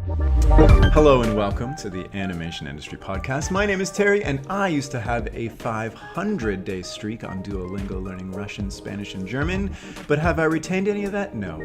Hello and welcome to the Animation Industry Podcast. My name is Terry, and I used to have a 500-day streak on Duolingo learning Russian, Spanish, and German, but have I retained any of that? No.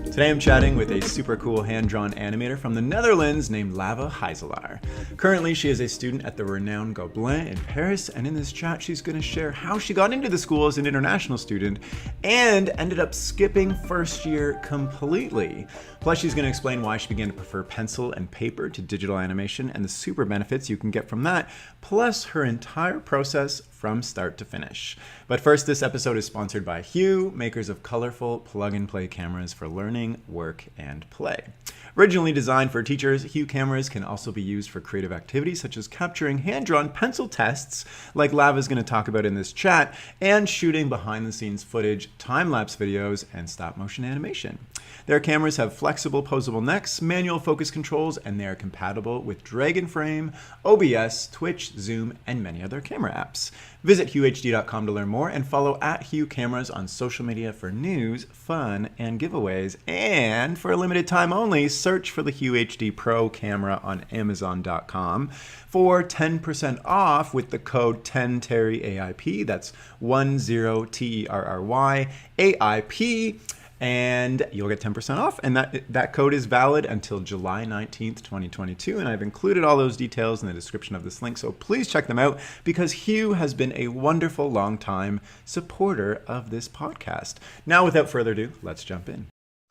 Today I'm chatting with a super cool hand-drawn animator from the Netherlands named Lava Hijzelaar. Currently, she is a student at the renowned Gobelins in Paris, and in this chat she's going to share how she got into the school as an international student and ended up skipping first year completely. Plus, she's going to explain why she began to prefer pencil and paper to digital animation and the super benefits you can get from that, plus her entire process from start to finish. But first, this episode is sponsored by Hue, makers of colorful plug-and-play cameras for learning, work, and play. Originally designed for teachers, Hue cameras can also be used for creative activities such as capturing hand-drawn pencil tests, like Lava's going to talk about in this chat, and shooting behind-the-scenes footage, time-lapse videos, and stop-motion animation. Their cameras have flexible posable necks, manual focus controls, and they are compatible with Dragon Frame, OBS, Twitch, Zoom, and many other camera apps. Visit huehd.com to learn more and follow @Hue Cameras on social media for news, fun, and giveaways. And for a limited time only, search for the Hue HD Pro camera on Amazon.com for 10% off with the code 10TerryAIP. That's 10TERRY AIP. And you'll get 10% off, and that code is valid until July 19th, 2022, and I've included all those details in the description of this link, so please check them out, because Hue has been a wonderful long-time supporter of this podcast. Now, without further ado, let's jump in.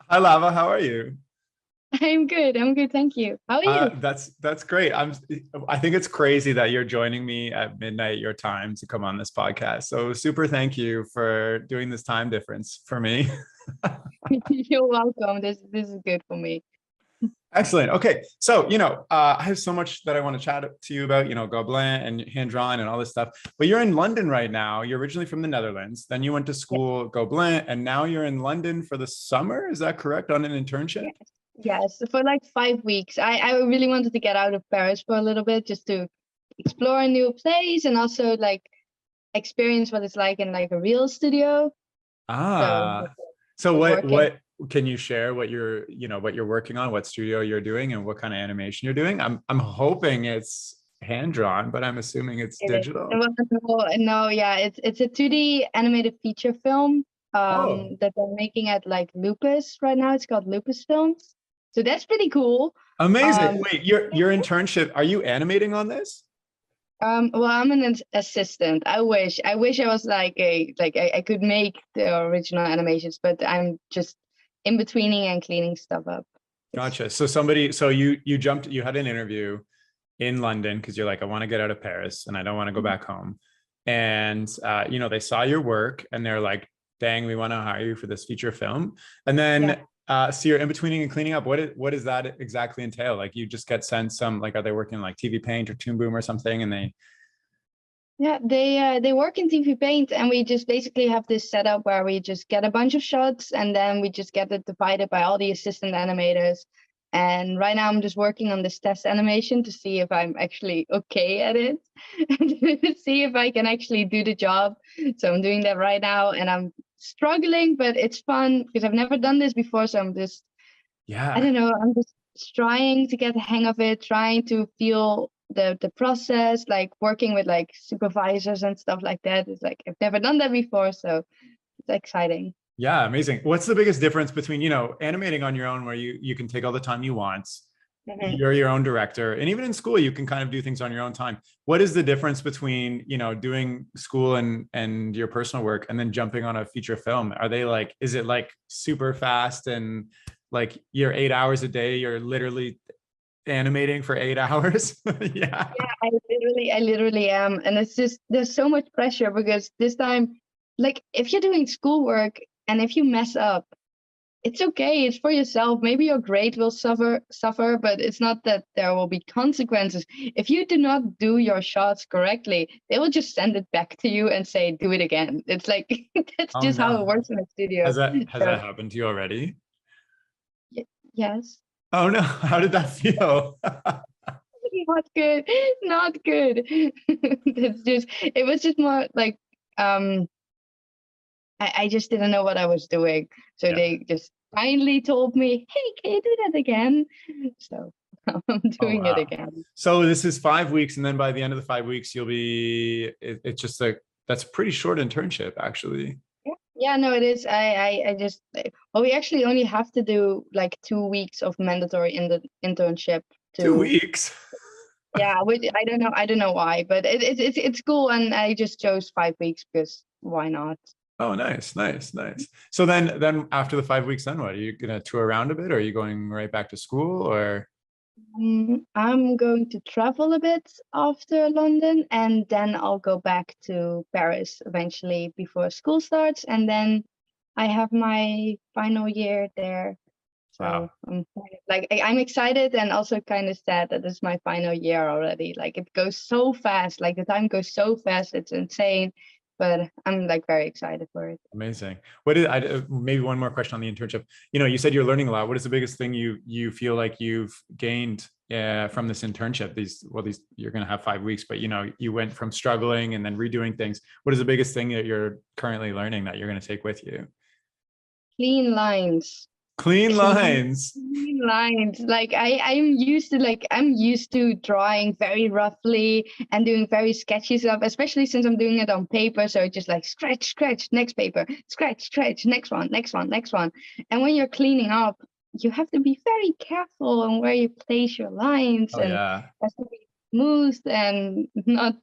Hi, Lava, how are you? I'm good, thank you. How are you? That's great. I think it's crazy that you're joining me at midnight your time to come on this podcast, so super thank you for doing this time difference for me. You're welcome. This is good for me. Excellent. Okay. So, I have so much that I want to chat to you about, Gobelin and hand-drawn and all this stuff, but you're in London right now. You're originally from the Netherlands. Then you went to school, Gobelin, and now you're in London for the summer. Is that correct? On an internship? Yes, for like 5 weeks. I really wanted to get out of Paris for a little bit, just to explore a new place and also like experience what it's like in like a real studio. So what can you share what you're working on, what studio you're doing, and what kind of animation you're doing? I'm hoping it's hand drawn, but I'm assuming it's digital. No, yeah, it's a 2D animated feature film that they're making at like Lupus right now. It's called Lupus Films. So that's pretty cool. Amazing. Wait, your internship, are you animating on this? Well, I'm an assistant. I wish I was like I could make the original animations, but I'm just in betweening and cleaning stuff up. Gotcha. So you had an interview in London because you're like, I want to get out of Paris and I don't want to go back home. And they saw your work and they're like, dang, we want to hire you for this feature film. And then so you're in betweening and cleaning up. What does that exactly entail? Like you just get sent some, like, are they working like TV Paint or Toon Boom or something? And they work in TV Paint, and we just basically have this setup where we just get a bunch of shots and then we just get it divided by all the assistant animators. And right now I'm just working on this test animation to see if I'm actually okay at it and see if I can actually do the job. So I'm doing that right now, and I'm struggling, but it's fun because I've never done this before. So I'm just, I don't know, I'm just trying to get the hang of it, trying to feel the process, like working with like supervisors and stuff like that. It's like, I've never done that before. So it's exciting. Yeah, amazing. What's the biggest difference between, animating on your own where you can take all the time you want, you're your own director, and even in school, you can kind of do things on your own time. What is the difference between, doing school and your personal work and then jumping on a feature film? Are they like, is it like super fast and like you're 8 hours a day, you're literally animating for 8 hours? Yeah, I literally am. And it's just, there's so much pressure because this time, like if you're doing schoolwork, and if you mess up, it's okay. It's for yourself. Maybe your grade will suffer, but it's not that there will be consequences. If you do not do your shots correctly, they will just send it back to you and say, do it again. It's like, that's just how it works in a studio. Has that happened to you already? Yes. Oh no, how did that feel? Not good. It was just more like, I just didn't know what I was doing. So they just finally told me, hey, can you do that again? So I'm Oh, doing it wow. again. So this is 5 weeks, and then by the end of the 5 weeks, you'll be, it's just like, that's a pretty short internship, actually. Yeah, no, it is. I just, well, we actually only have to do like 2 weeks of mandatory in the internship 2 weeks. yeah, which I don't know why, but it's cool. And I just chose 5 weeks because why not? Oh, nice, nice, nice. So then after the 5 weeks, then what? Are you gonna tour around a bit, or are you going right back to school, or? I'm going to travel a bit after London, and then I'll go back to Paris eventually before school starts, and then I have my final year there. Wow. So I'm kind of, like I'm excited and also kind of sad that it's my final year already. Like it goes so fast, like the time goes so fast, it's insane. But I'm like very excited for it. Amazing. What is, maybe one more question on the internship. You said you're learning a lot. What is the biggest thing you feel like you've gained from this internship? These you're going to have 5 weeks, but you went from struggling and then redoing things. What is the biggest thing that you're currently learning that you're going to take with you? Clean lines. Clean lines. Clean lines. Like I'm used to drawing very roughly and doing very sketchy stuff, especially since I'm doing it on paper. So it's just like scratch, scratch, next paper, scratch, scratch, next one, next one, next one. And when you're cleaning up, you have to be very careful on where you place your lines, Oh and it yeah. has to be smooth and not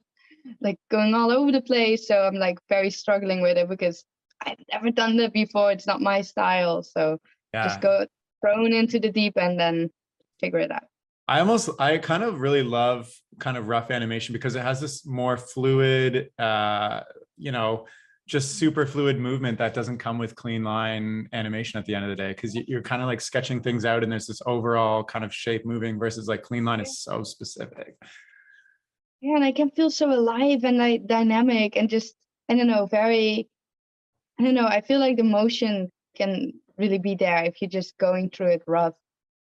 like going all over the place. So I'm like very struggling with it because I've never done that before. It's not my style. So just Yeah. go thrown into the deep end and figure it out. I kind of really love kind of rough animation because it has this more fluid, just super fluid movement that doesn't come with clean line animation at the end of the day. Cause you're kind of like sketching things out and there's this overall kind of shape moving versus like clean line is so specific. Yeah, and I can feel so alive and like dynamic and just, I don't know, I don't know, I feel like the motion can really be there if you're just going through it rough.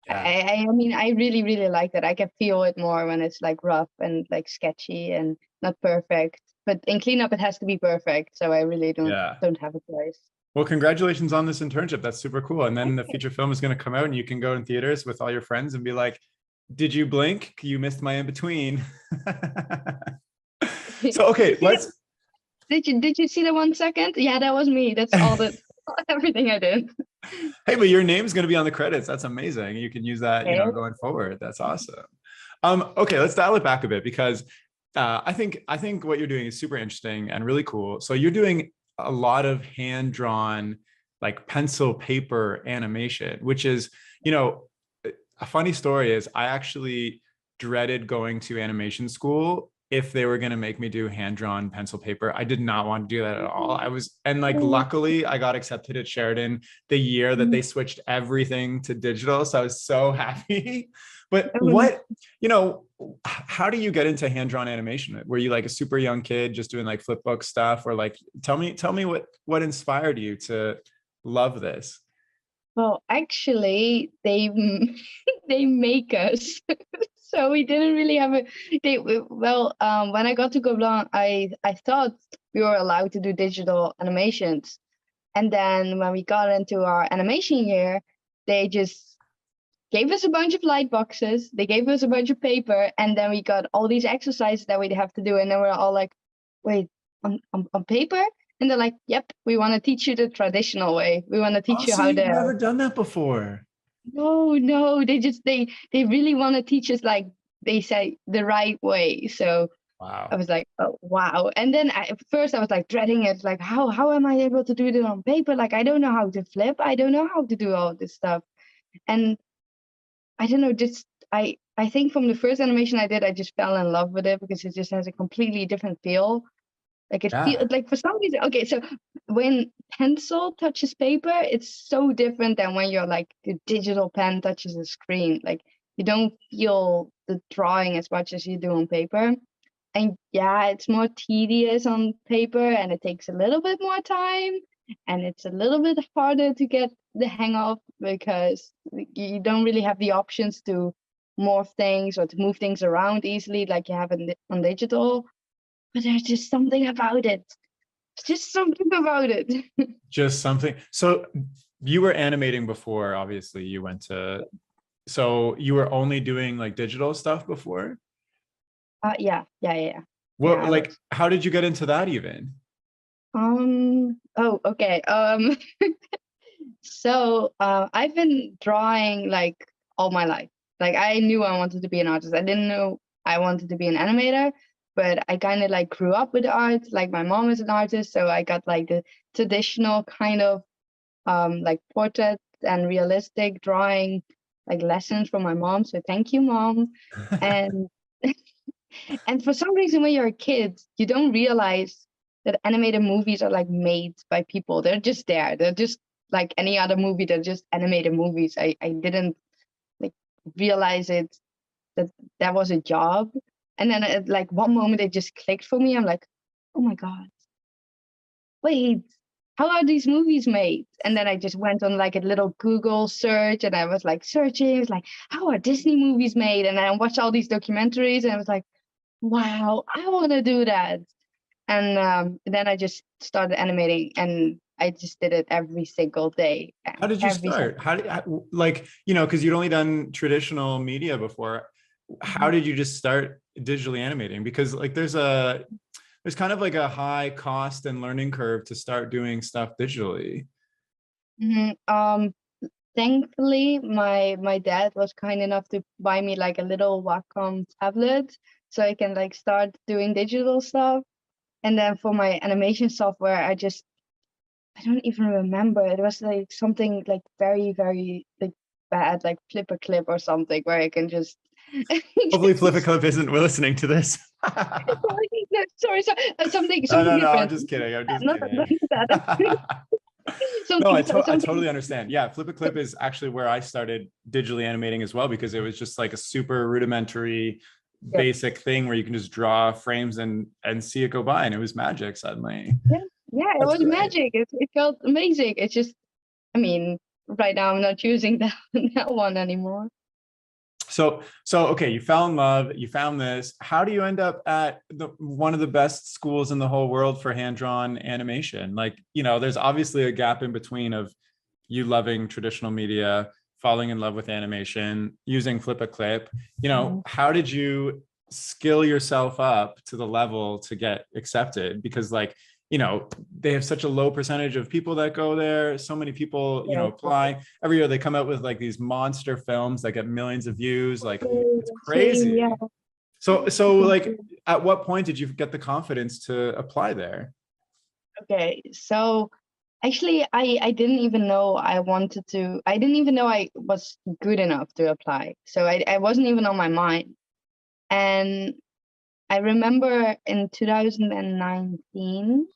Yeah. I mean, I really, really like that. I can feel it more when it's like rough and like sketchy and not perfect. But in cleanup, it has to be perfect. So I really Yeah. don't have a choice. Well, congratulations on this internship. That's super cool. And then the feature film is going to come out and you can go in theaters with all your friends and be like, did you blink? You missed my in between. So, okay, let's. Did you see the 1 second? Yeah, that was me. That's all that everything I did. Hey, but your name's going to be on the credits. That's amazing. You can use that, Okay. going forward. That's awesome. Okay, let's dial it back a bit because I think what you're doing is super interesting and really cool. So you're doing a lot of hand drawn, like pencil paper animation, which is, a funny story is I actually dreaded going to animation school if they were going to make me do hand-drawn pencil paper. I did not want to do that at all. And like, luckily I got accepted at Sheridan the year that they switched everything to digital. So I was so happy. But how do you get into hand-drawn animation? Were you like a super young kid just doing like flip book stuff, or like, tell me what inspired you to love this? Well, actually, they they make us. So we didn't really have a when I got to Gobelins, I thought we were allowed to do digital animations. And then when we got into our animation year, they just gave us a bunch of light boxes, they gave us a bunch of paper, and then we got all these exercises that we'd have to do. And then we're all like, wait, on paper? And they're like, yep, we want to teach you the traditional way. We want to teach you So how you've to. never done that before. No, they really want to teach us, like they say, the right way. So I Wow. was like, oh wow. And then at first I was like dreading it, like how am I able to do it on paper? Like I don't know how to flip, I don't know how to do all this stuff. And I don't know, just I think from the first animation I did, I just fell in love with it because it just has a completely different feel. Like it Yeah. feels like, for some reason, okay, so when pencil touches paper, it's so different than when you're like the digital pen touches the screen. Like you don't feel the drawing as much as you do on paper. And yeah, it's more tedious on paper and it takes a little bit more time and it's a little bit harder to get the hang of because you don't really have the options to morph things or to move things around easily like you have on digital. But there's just something about it. Just something about it. Just something. So you were animating before, obviously you went to, so you were only doing like digital stuff before? Yeah. What, I like, was. how did you get into that even? Oh, okay. So I've been drawing like all my life. Like I knew I wanted to be an artist. I didn't know I wanted to be an animator, but I kind of like grew up with art. Like my mom is an artist, so I got like the traditional kind of like portrait and realistic drawing like lessons from my mom. So thank you, mom. And and for some reason, when you're a kid, you don't realize that animated movies are like made by people. They're just there. They're just like any other movie. They're just animated movies. I didn't like realize it that that was a job. And then at like one moment it just clicked for me. I'm like, oh my God, wait, how are these movies made? And then I just went on like a little Google search and I was like searching, I was like, how are Disney movies made? And I watched all these documentaries and I was like, wow, I want to do that. And then I just started animating and I just did it every single day. How And did you every start? How did, like, because you'd only done traditional media before. How single. did you just start digitally animating? Because like there's kind of like a high cost and learning curve to start doing stuff digitally. Thankfully, my dad was kind enough to buy me like a little Wacom tablet so I can like start doing digital stuff. And then for my animation software, I don't even remember. It was like something like very, very like bad, like Flipper Clip or something where I can just Hopefully Flipperclip isn't listening to this. no, sorry, No, something no, no, I'm different. just kidding. I'm just Not kidding. that. No, I Something. totally understand. Yeah, Flip is actually where I started digitally animating as well, because it was just like a super rudimentary Yeah, basic thing where you can just draw frames and see it go by, and it was magic suddenly. yeah, yeah. It That's was great. magic. It felt amazing. It's just, I mean, right now I'm not using that that one anymore. So okay, you fell in love, you found this. How do you end up at one of the best schools in the whole world for hand-drawn animation? Like, there's obviously a gap in between of you loving traditional media, falling in love with animation, using Flip a Clip. Mhm. How did you skill yourself up to the level to get accepted? Because like, they have such a low percentage of people that go there. So many people, Yeah. apply. Every year they come out with like these monster films that get millions of views. Like it's Same, yeah. crazy. So like at what point did you get the confidence to apply there? Okay, so actually, I didn't even know I wanted to. I didn't even know I was good enough to apply. So I wasn't even on my mind. And I remember in 2019,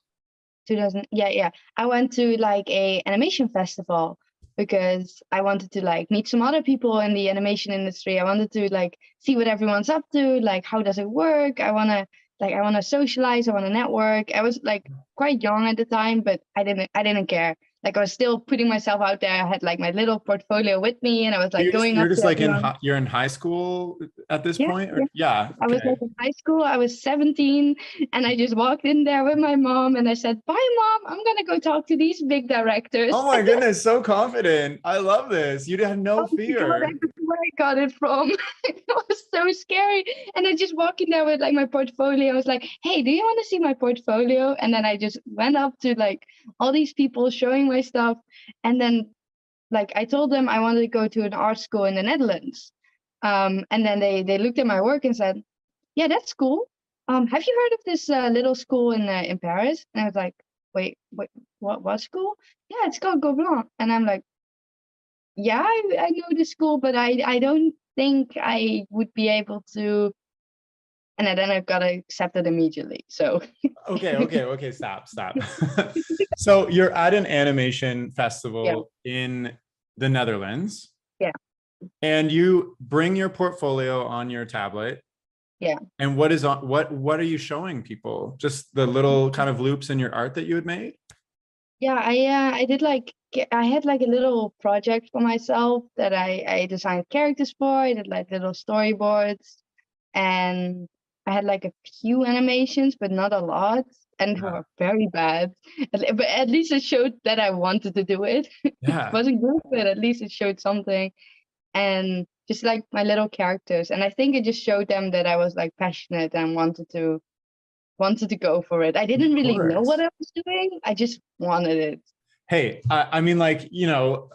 2000, yeah, I went to like a animation festival because I wanted to like meet some other people in the animation industry. I wanted to like see what everyone's up to, like how does it work? I want to socialize, I want to network. I was like quite young at the time, but I didn't care. Like I was still putting myself out there. I had like my little portfolio with me and I was like going You're up just to like everyone. you're in high school at this Yeah, point, or yeah. yeah, I was like okay. in high school. I was 17 and I just walked in there with my mom and I said, "Bye, mom. I'm gonna go talk to these big directors." Oh my goodness, so confident. I love this. You had no Oh my God, fear. that's where I got it from. It was so scary. And I just walked in there with like my portfolio. I was like, "Hey, do you want to see my portfolio?" And then I just went up to like all these people showing my stuff. And then like I told them I wanted to go to an art school in the Netherlands. And then they looked at my work and said, "Yeah, that's cool. Have you heard of this little school in Paris?" And I was like, wait, what school? Yeah, it's called Gobelins." And I'm like, "Yeah, I know the school, but I don't think I would be able to." And then I got accepted immediately. So Okay, stop. So you're at an animation yeah, festival in the Netherlands, yeah, and you bring your portfolio on your tablet. yeah. And what are you showing people? Just the little kind of loops in your art that you had made? Yeah, I did like I had like a little project for myself that I designed characters for. I did like little storyboards and I had like a few animations, but not a lot. and they were very bad. But at least it showed that I wanted to do it. It Yeah. wasn't good, but at least it showed something. And just like my little characters, and I think it just showed them that I was like passionate and wanted to go for it. I didn't really know what I was doing. I just wanted it. Hey, I mean, like, you know,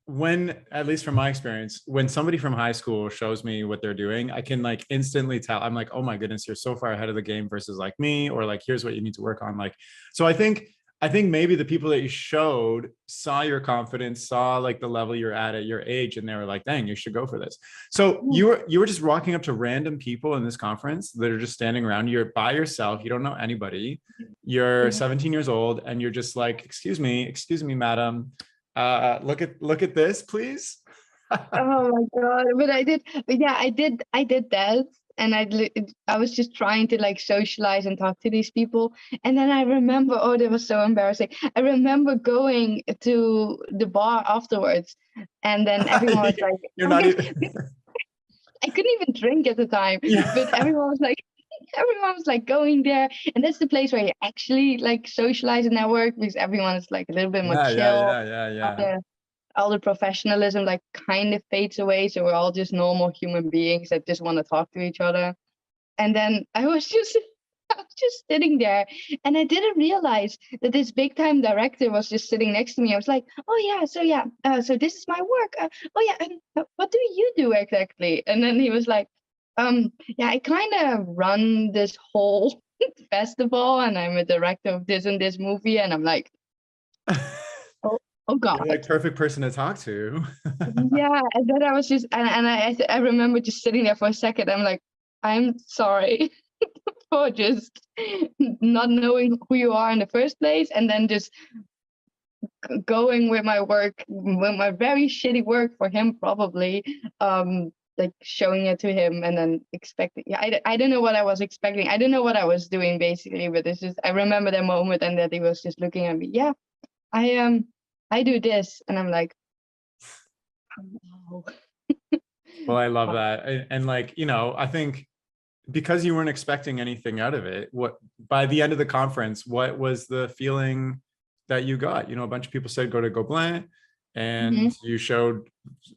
when, at least from my experience, when somebody from high school shows me what they're doing, I can like instantly tell. I'm like, oh my goodness, you're so far ahead of the game versus like me, or like, here's what you need to work on. Like, so I think maybe the people that you showed saw your confidence, saw like the level you're at your age, and they were like, dang, you should go for this. So you were just walking up to random people in this conference that are just standing around. You're by yourself. You don't know anybody. You're 17 years old, and you're just like, excuse me, madam. Look at this, please. Oh my God. But I did that. And I was just trying to like socialize and talk to these people. And then I remember, oh, that was so embarrassing. I remember going to the bar afterwards, and then everyone was like, You're not even. I couldn't even drink at the time, Yeah. but everyone was like going there. And that's the place where you actually like socialize and network, because everyone is like a little bit more chill. Yeah. All the professionalism like kind of fades away, so we're all just normal human beings that just want to talk to each other. And then I was just sitting there, and I didn't realize that this big time director was just sitting next to me. I was like, oh yeah, so this is my work. Oh yeah, and what do you do exactly? And then he was like, yeah, I kind of run this whole festival, and I'm a director of this and this movie. And I'm like, oh God. You're like perfect person to talk to. Yeah, and then I was just, and I remember just sitting there for a second. I'm like, I'm sorry for just not knowing who you are in the first place, and then just going with my work, with my very shitty work for him, probably, like showing it to him, and then expecting. Yeah, I don't know what I was expecting. I don't know what I was doing basically, but it's just I remember that moment, and that he was just looking at me. Yeah, I do this, and I'm like, oh, no. Well, I love that. And like, you know, I think because you weren't expecting anything out of it, what by the end of the conference, what was the feeling that you got? You know, a bunch of people said go to Gobelins, and you showed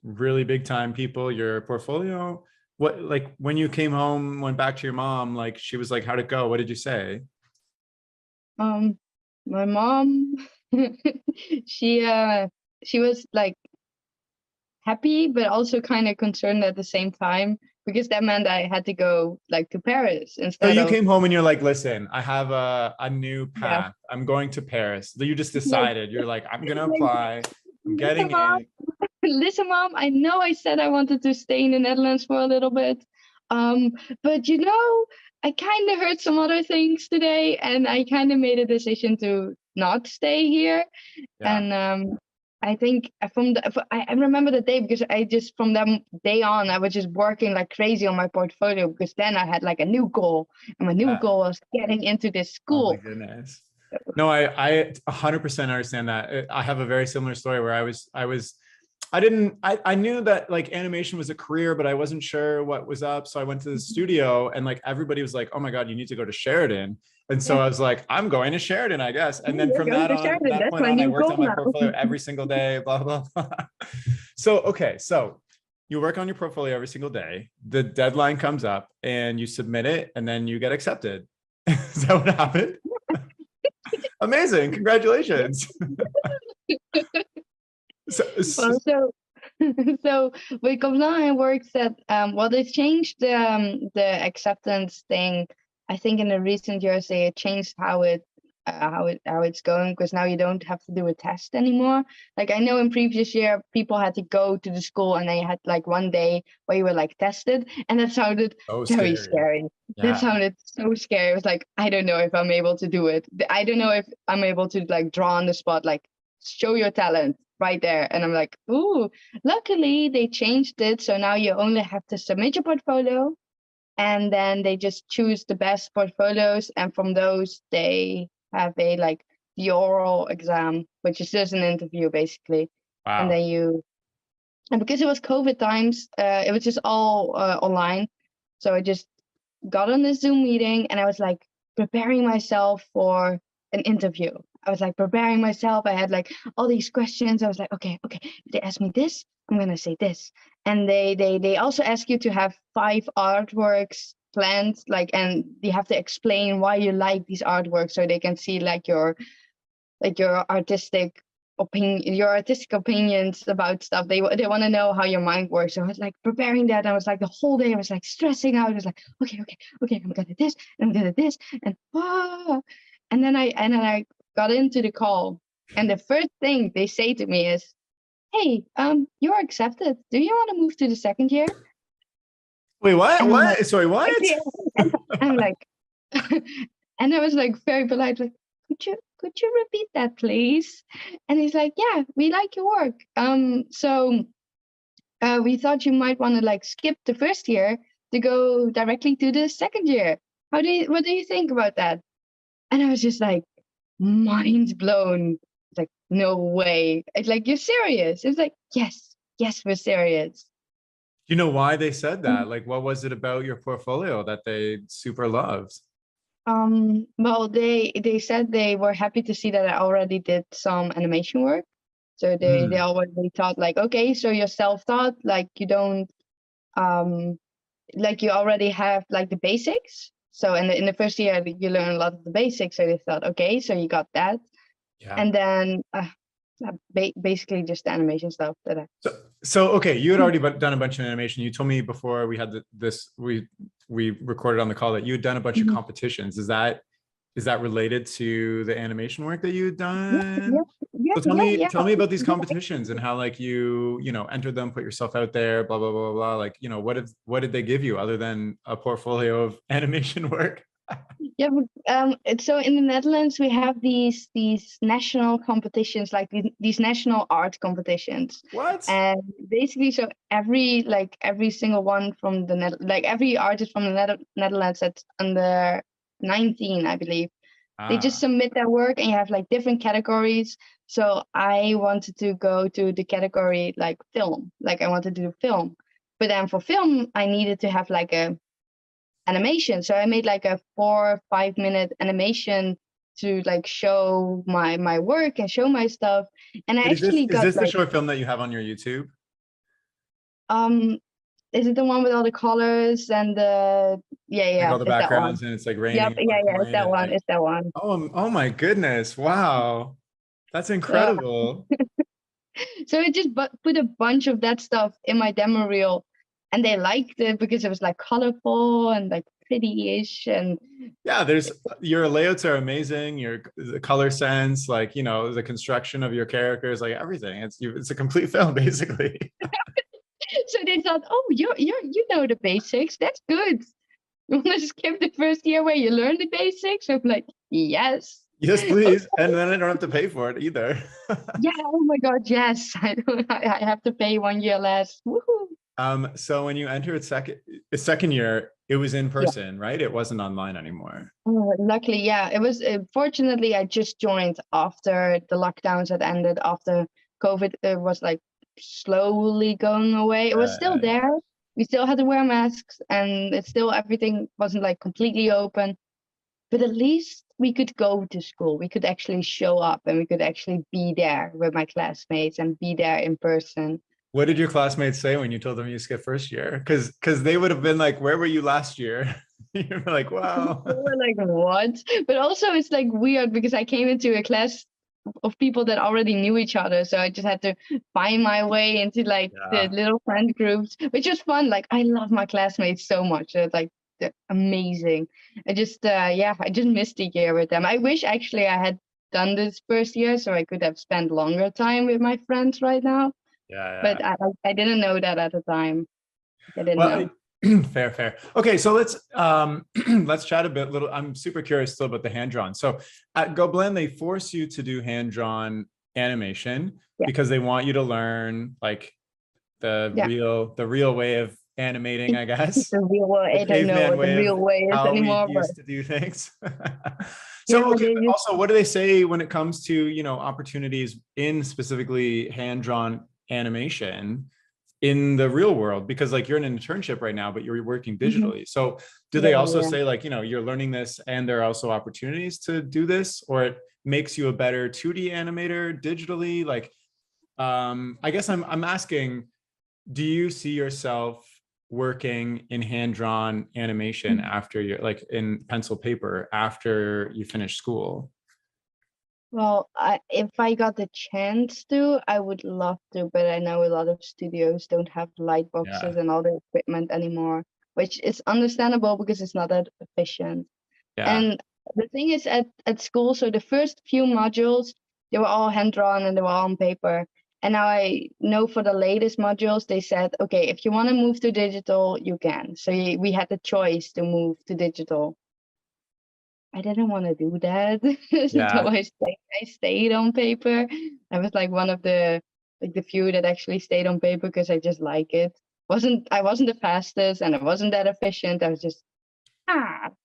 really big time people your portfolio. What, like when you came home, went back to your mom, like she was like, how'd it go? What did you say? My mom, she was like happy, but also kind of concerned at the same time, because that meant I had to go like to Paris So instead you of. came home and you're like, listen, I have a new path. I'm going to Paris. You just decided, you're like, I'm going to apply. I'm getting in. Listen, Mom, I know I said I wanted to stay in the Netherlands for a little bit. But you know, I kind of heard some other things today, and I kind of made a decision to not stay here. Yeah. And I think I remember the day, because I just from that day on I was just working like crazy on my portfolio, because then I had like a new goal, and my new goal was getting into this school. Oh my goodness. No, I 100% understand that. I have a very similar story where I knew that like animation was a career, but I wasn't sure what was up. So I went to the studio, and like everybody was like, oh my God, you need to go to Sheridan. And so I was like, I'm going to Sheridan, I guess. And then from that point on, I worked on my portfolio every single day, blah, blah, blah. So, okay. So you work on your portfolio every single day. The deadline comes up and you submit it, and then you get accepted. Is that what happened? Amazing. Congratulations. So with Gobelins, I worked at well, they changed the acceptance thing. I think in the recent years they changed how it's going, because now you don't have to do a test anymore. Like I know in previous year people had to go to the school, and they had like one day where you were like tested, and that sounded very scary. Yeah. That sounded so scary. It was like, I don't know if I'm able to do it. I don't know if I'm able to like draw on the spot, like show your talent right there. And I'm like, ooh, luckily they changed it. So now you only have to submit your portfolio, and then they just choose the best portfolios. And from those, they have the oral exam, which is just an interview basically. Wow. And then and because it was COVID times, it was just all online. So I just got on this Zoom meeting, and I was like, preparing myself for an interview. I was like preparing myself. I had like all these questions. I was like, okay, if they ask me this, I'm gonna say this. And they also ask you to have 5 artworks planned, like, and you have to explain why you like these artworks so they can see like your artistic opinions about stuff. They want to know how your mind works. So I was like preparing that. I was like the whole day I was like stressing out. I was like, okay, I'm good at this, and I'm good at this, and and then I got into the call, and the first thing they say to me is, "Hey, you're accepted. Do you want to move to the second year?" Wait, what? And I'm like, What? Sorry, what? yeah. And I'm like, and I was like very polite, like, could you repeat that, please? And he's like, yeah, we like your work. So we thought you might want to like skip the first year to go directly to the second year. What do you think about that? And I was just like, mind blown. It's like, no way. It's like, you're serious? It's like, yes, we're serious. Do you know why they said that? Like, what was it about your portfolio that they super loved? Well, they said they were happy to see that I already did some animation work. So they already thought like, okay, so you're self-taught, like you don't like you already have like the basics. So in the first year you learn a lot of the basics. So they thought, okay, so you got that. Yeah. And then basically just the animation stuff that I So okay, you had already done a bunch of animation. You told me before we had we recorded on the call that you had done a bunch of competitions. Is that related to the animation work that you had done? So tell me about these competitions and how like you entered them, put yourself out there, blah blah blah blah. Like what did they give you other than a portfolio of animation work? Yeah, so in the Netherlands we have these national competitions, like these national art competitions. What? And basically, so every single one from the like every artist from the Netherlands that's under 19, I believe, they just submit their work, and you have like different categories. So I wanted to go to the category like film, like I wanted to do film, but then for film I needed to have like a animation. So I made like a 4 or 5 minute animation to like show my work and show my stuff. And I Is actually got this the like short film that you have on your YouTube? is it the one with all the colors and the Like all the it's that one. backgrounds and it's like raining Yep, at one it's point that and one. like It's that one. oh my goodness, wow, that's So incredible. so I just put a bunch of that stuff in my demo reel, and they liked it because it was like colorful and like pretty-ish. And Yeah, your layouts are amazing, the color sense, like the construction of your characters, like everything. It's a complete film basically. so they thought, oh, you know the basics. That's good. You want to skip the first year where you learn the basics? I'm like, yes. Yes, please. And then I don't have to pay for it either. Yeah, oh my God, yes. I have to pay 1 year less. Woohoo. So when you entered second year, it was in person, right? It wasn't online anymore. Luckily, yeah. It was fortunately I just joined after the lockdowns had ended, after COVID was like slowly going away. It was still there. We still had to wear masks, and everything wasn't like completely open. But at least we could go to school. We could actually show up, and we could actually be there with my classmates and be there in person. What did your classmates say when you told them you skipped first year? Because they would have been like, "Where were you last year?" You're like, "Wow." They were like, what? But also it's like weird because I came into a class of people that already knew each other. So I just had to find my way into like the little friend groups, which was fun. Like I love my classmates so much. They're amazing. I just missed a year with them. I wish actually I had done this first year so I could have spent longer time with my friends right now. But I didn't know that at the time. I didn't know. Fair. Okay, so let's let's chat a bit. I'm super curious still about the hand drawn. So at Gobelins, they force you to do hand drawn animation because they want you to learn like the real way of animating, I guess. The real way. I don't know what the real way is anymore. We used to do things. So also, what do they say when it comes to opportunities in specifically hand drawn animation? in the real world? Because like you're in an internship right now, but you're working Mhm. digitally. So do they Yeah, also yeah. say like, you're learning this and there are also opportunities to do this, or it makes you a better 2D animator digitally? Like, I guess I'm asking, do you see yourself working in hand-drawn animation Mhm. after you're like in pencil paper after you finish school? Well, if I got the chance to, I would love to, but I know a lot of studios don't have light Yeah. boxes and all the equipment anymore, which is understandable because it's not that efficient. Yeah. And the thing is, at school, so the first few modules, they were all hand drawn and they were all on paper. And now I know for the latest modules, they said, okay, if you want to move to digital, you can. So we had the choice to move to digital. I didn't want to do that. So Yeah. I stayed on paper. I was like one of the few that actually stayed on paper because I just like it. I wasn't the fastest and I wasn't that efficient. I was just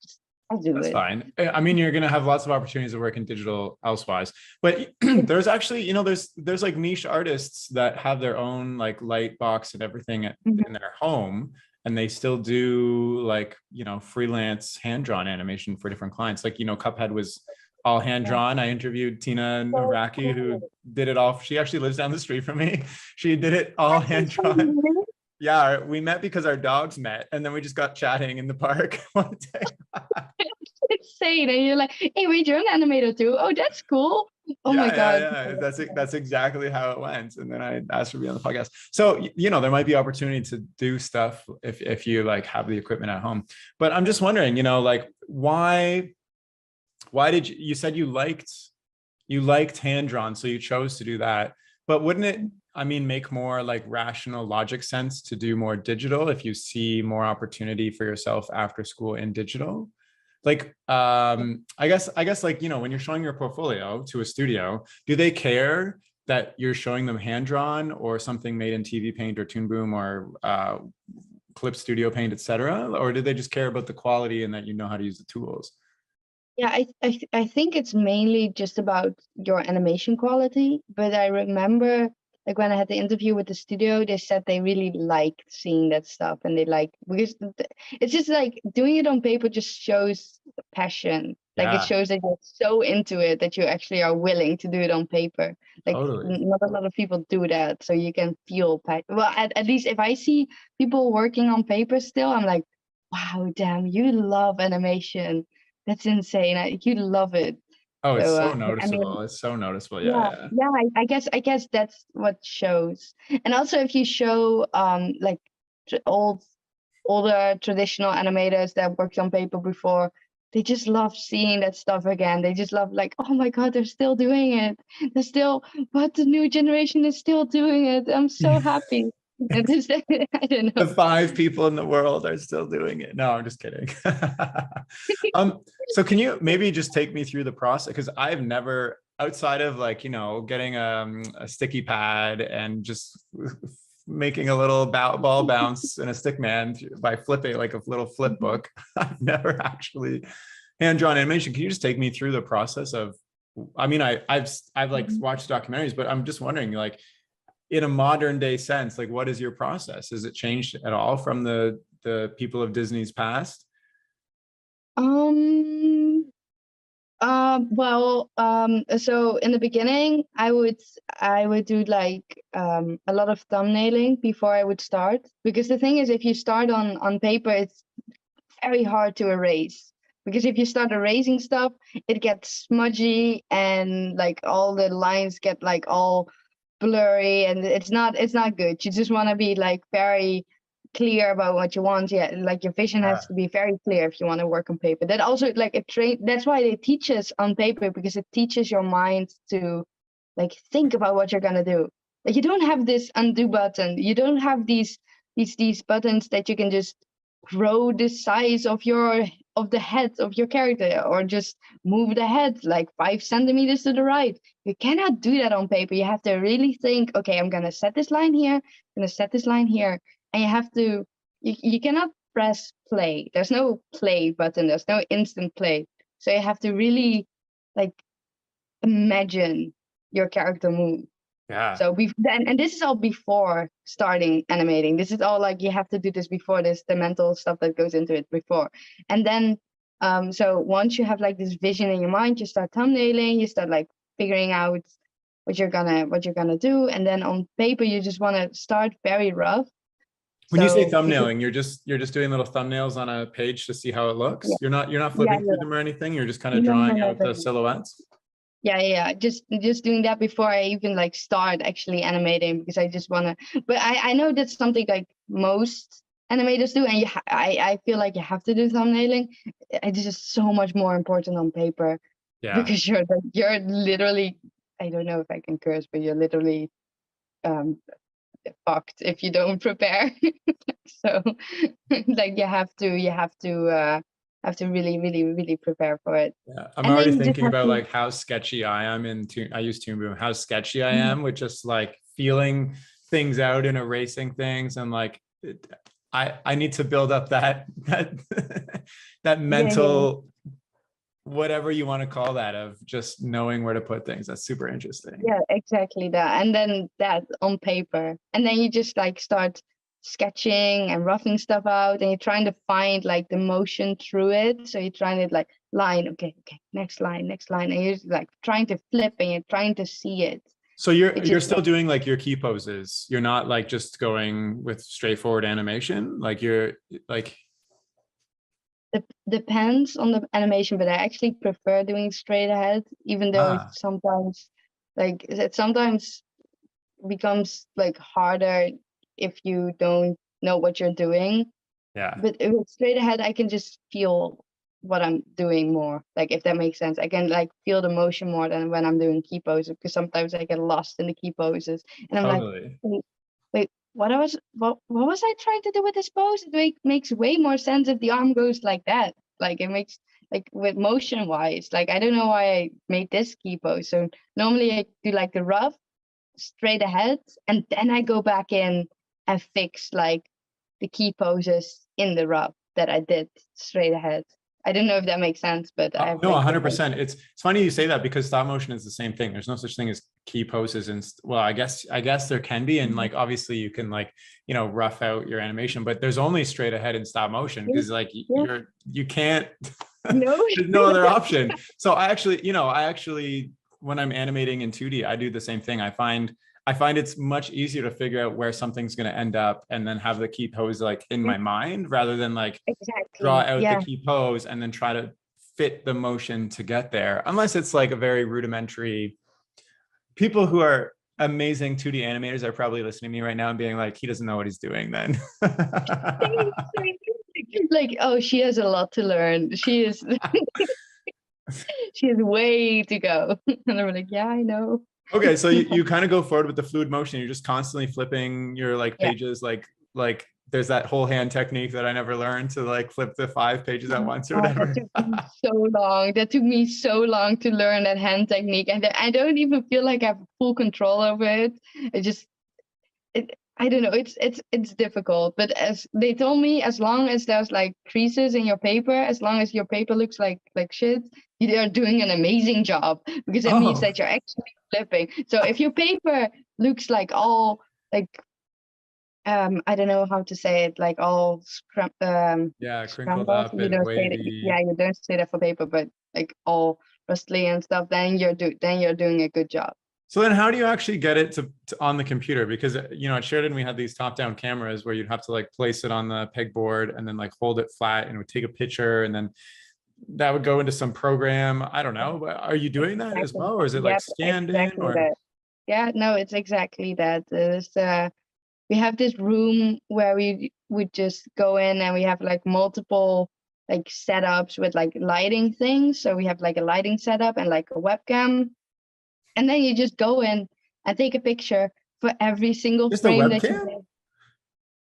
just, I'll do That's it. fine. I mean, you're going to have lots of opportunities to work in digital elsewise, but there's actually, there's like niche artists that have their own like light box and everything Mhm. in their home, and they still do like, freelance hand-drawn animation for different clients. Like, Cuphead was all Yeah. hand-drawn. I interviewed Tina So Naraki, who cool. did it all. She actually lives down the street from me. She did it all That's hand-drawn. insane. Yeah, we met because our dogs met, and then we just got chatting in the park one day. It's insane. And you're like, hey, wait, you're an animator too. Oh, that's cool. Oh my Yeah, God. yeah, yeah. That's exactly how it went. And then I asked her to be on the podcast. So, there might be opportunity to do stuff if you like have the equipment at home. But I'm just wondering, like why did you said you liked hand drawn, so you chose to do that. But wouldn't it, I mean, make more like rational logic sense to do more digital if you see more opportunity for yourself after school in digital? Like, I guess like, when you're showing your portfolio to a studio, do they care that you're showing them hand drawn or something made in TV Paint or Toon Boom or Clip Studio Paint, etc., or do they just care about the quality and that you know how to use the tools? Yeah, I think it's mainly just about your animation quality. But I remember like when I had the interview with the studio, they said they really liked seeing that stuff and they like because it's just like doing it on paper just shows passion. Like it Yeah, shows that you're so into it that you actually are willing to do it on paper. Like totally. not a lot of people do that, so you can feel well, at least if I see people working on paper still, I'm like, wow, damn, you love animation. That's insane. You love it. Oh, it's So so I mean, noticeable. It's so noticeable. Yeah, yeah, yeah. yeah. I guess that's what shows. And also, if you show like older traditional animators that worked on paper before, they just love seeing that stuff again. They just love like, oh my God, they're still doing it. They're still, but the new generation is still doing it. I'm so happy. And this, I don't The know. 5 people in the world are still doing it. No, I'm just kidding. So can you maybe just take me through the process? Because I've never, outside of like, getting a sticky pad and just making a little ball bounce in a stick man by flipping like a little flip Mhm. book. I've never actually hand-drawn animation. Can you just take me through the process of, I mean, I've like Mhm. watched documentaries, but I'm just wondering, like, in a modern day sense, like what is your process? Has it changed at all from the people of Disney's past? Um, so in the beginning, I would do like a lot of thumbnailing before I would start because the thing is, if you start on paper, it's very hard to erase because if you start erasing stuff, it gets smudgy and like all the lines get like all blurry and it's not good. You just want to be like very clear about what you want. Yeah, like your vision Yeah. has to be very clear if you want to work on paper. That also like a train. That's why they teach us on paper because it teaches your mind to like think about what you're gonna do. Like you don't have this undo button. You don't have these buttons that you can just grow the size of the head of your character or just move the head like 5 centimeters to the right. You cannot do that on paper. You have to really think, okay, I'm gonna set this line here, I'm gonna set this line here. And you have to you cannot press play. There's no play button, there's no instant play. So you have to really like imagine your character move. Yeah. So and this is all before starting animating. This is all like you have to do this before this, the mental stuff that goes into it before. And then so once you have like this vision in your mind, you start thumbnailing, you start like figuring out what you're gonna do. And then on paper, you just want to start very rough. When you say So thumbnailing, you're just doing little thumbnails on a page to see how it looks. yeah, You're not yeah, flipping through them or anything. You're just kind of no, no, drawing no, out the silhouettes. yeah. Just doing that before I even like start actually animating, because I just wanna. But I know that's something like most animators do, and I feel like you have to do thumbnailing. It's just so much more important on paper, Yeah. because you're literally, I don't know if I can curse, but you're literally fucked if you don't prepare. So like you have to really prepare for it. Yeah, I'm And already then you just thinking have about to. like how sketchy I am I use Toon Boom, how sketchy I Mhm. am with just like feeling things out and erasing things. And like, I need to build up that Yeah. mental, whatever you want to call that, of just knowing where to put things. That's super interesting. Yeah, exactly that. And then that on paper. And then you just like start sketching and roughing stuff out, and you're trying to find like the motion through it. So you're trying to like line, okay, next line, and you're just, like trying to flip, and you're trying to see it. So you're It you're just still doing like your key poses. You're not like just going with straightforward animation. Like you're like, depends on the animation, but I actually prefer doing straight ahead, even though ah, it's sometimes like it sometimes becomes like harder if you don't know what you're doing. yeah, But if it's straight ahead, I can just feel what I'm doing more. Like if that makes sense, I can like feel the motion more than when I'm doing key poses, because sometimes I get lost in the key poses, and I'm like, totally. wait, what was I trying to do with this pose? Makes way more sense if the arm goes like that. Like it makes like with motion wise. Like I don't know why I made this key pose. So normally I do like the rough straight ahead, and then I go back in and fix like the key poses in the rough that I did straight ahead. I don't know if that makes sense, but I have No, like different. 100%. It's funny you say that, because stop motion is the same thing. There's no such thing as key poses. And well, I guess there can be. And like, obviously you can like, rough out your animation, but there's only straight ahead in stop motion, Yeah, because like yeah. you can't, No. there's no other option. So I actually, when I'm animating in 2D, I do the same thing. I find it's much easier to figure out where something's going to end up and then have the key pose like in Yeah, my mind, rather than like draw exactly. out the Yeah. key pose and then try to fit the motion to get there, unless it's like a very rudimentary. People who are amazing 2D animators are probably listening to me right now and being like, he doesn't know what he's doing then. Like, oh, she has a lot to learn. She has way to go. And I'm like, yeah, I know. Okay, so you kind of go forward with the fluid motion. You're just constantly flipping your like Yeah. pages, like there's that whole hand technique that I never learned, to like flip the 5 pages at once or Oh, that whatever. took me so long. That took me so long to learn that hand technique, and I don't even feel like I have full control over it. It just, I don't know. It's difficult, but as they told me, as long as there's like creases in your paper, as long as your paper looks like shit, you are doing an amazing job, because it means Oh, that you're actually flipping. So if your paper looks like all like I don't know how to say it, like all yeah, crinkled scrambled. up You and don't say that, yeah, wavy. you don't say that for paper, but like all rustly and stuff, then you're doing a good job. So then how do you actually get it to on the computer? Because, at Sheridan, we had these top-down cameras where you'd have to like place it on the pegboard and then like hold it flat, and it would take a picture, and then that would go into some program. I don't know. But are you doing that as Exactly. well? Or is it like Yep, scanned in exactly or? that. Yeah, no, it's exactly that. We have this room where we would just go in, and we have like multiple like setups with like lighting things. So we have like a lighting setup and like a webcam, and then you just go in and take a picture for every single Just a frame that you webcam? did.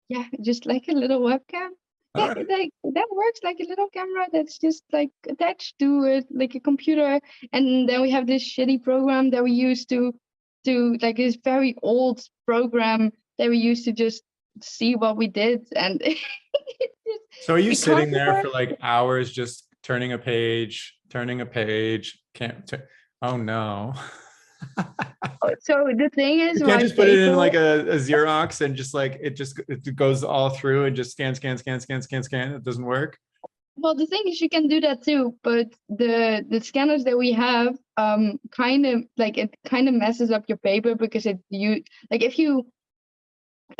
Yeah, just like a little webcam. All Yeah, right. like that works like a little camera that's just like attached to it, like a computer. And then we have this shitty program that we use to like this very old program that we used to just see what we did, and So are you it kind sitting of there for works. like hours just turning a page, turning a page? Can't. Oh no. So the thing is, You can't my just put it in paper. like a Xerox and just like it goes all through and just scan, scan, scan, scan, scan, scan. It doesn't work. Well, the thing is, you can do that too, but the scanners that we have, kind of like it kind of messes up your paper because like if you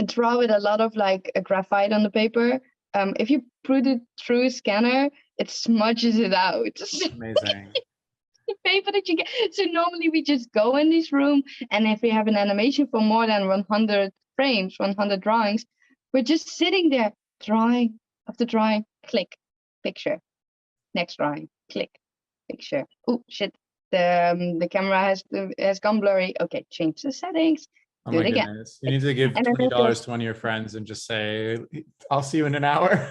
draw with a lot of like a graphite on the paper, if you put it through a scanner, it smudges it out. Amazing. The paper that you get. So normally we just go in this room, and if we have an animation for more than 100 frames, 100 drawings, we're just sitting there, drawing after drawing, click, picture, next drawing, click, picture. Oh shit, the camera has gone blurry. Okay, change the settings. Oh Do my it again. goodness. You need to give And then $20 to one of your friends and just say, I'll see you in an hour.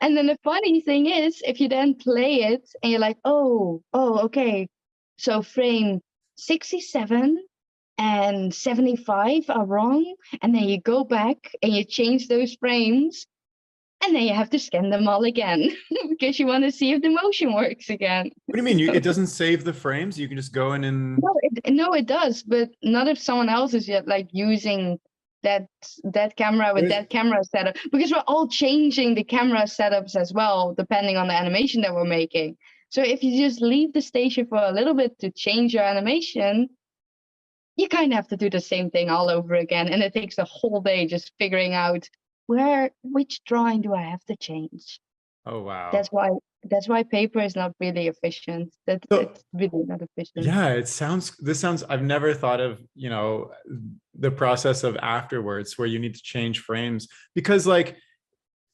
And then the funny thing is, if you then play it and you're like, oh, okay. So frame 67 and 75 are wrong. And then you go back and you change those frames. And then you have to scan them all again because you want to see if the motion works again. What do you mean? It doesn't save the frames? You can just go in and... No, it does, but not if someone else is yet like using that camera with that camera setup, because we're all changing the camera setups as well depending on the animation that we're making. So if you just leave the station for a little bit to change your animation, you kind of have to do the same thing all over again, and it takes a whole day just figuring out which drawing do I have to change. Oh, wow. That's why paper is not really efficient. It's really not efficient. Yeah, this sounds, I've never thought of, the process of afterwards where you need to change frames, because like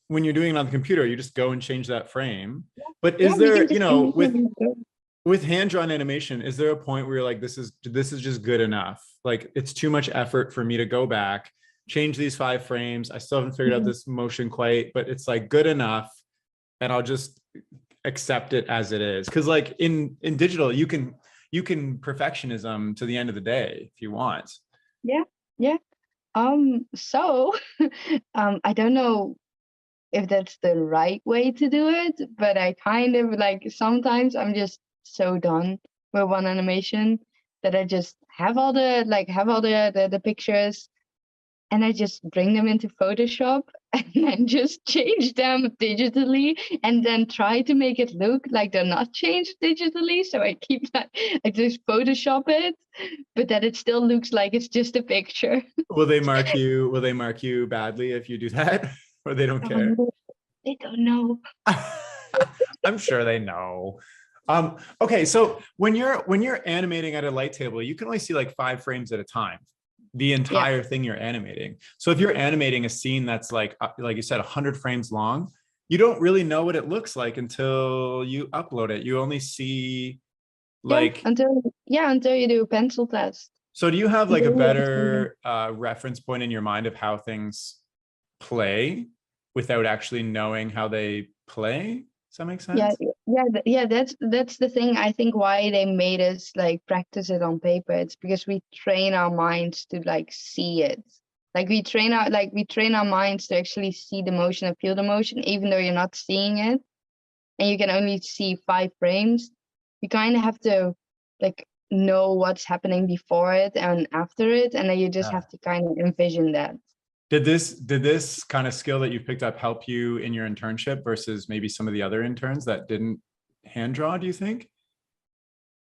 when you're doing it on the computer, you just go and change that frame. But is there, with hand-drawn animation, is there a point where you're like, this is just good enough? Like it's too much effort for me to go back, change these 5 frames. I still haven't figured out this motion quite, but it's like good enough, and I'll just accept it as it is. Because like in digital, you can perfectionism to the end of the day if you want. Yeah. So I don't know if that's the right way to do it, but I kind of like, sometimes I'm just so done with one animation that I just have all the pictures, and I just bring them into Photoshop and then just change them digitally, and then try to make it look like they're not changed digitally. So I just Photoshop it, but that it still looks like it's just a picture. Will they mark you badly if you do that? Or they don't care? They don't know. I'm sure they know. Okay, so when you're animating at a light table, you can only see like 5 frames at a time, the entire thing you're animating. So if you're animating a scene that's like you said, 100 frames long, you don't really know what it looks like until you upload it. You only see like until you do a pencil test. So do you have like a better reference point in your mind of how things play without actually knowing how they play? Does that make sense? Yeah. That's the thing. I think why they made us like practice it on paper. It's because we train our minds to like see it. Like we train our minds to actually see the motion and feel the motion, even though you're not seeing it, and you can only see 5 frames. You kind of have to like know what's happening before it and after it, and then you just have to kind of envision that. Did this kind of skill that you picked up help you in your internship versus maybe some of the other interns that didn't hand draw, do you think?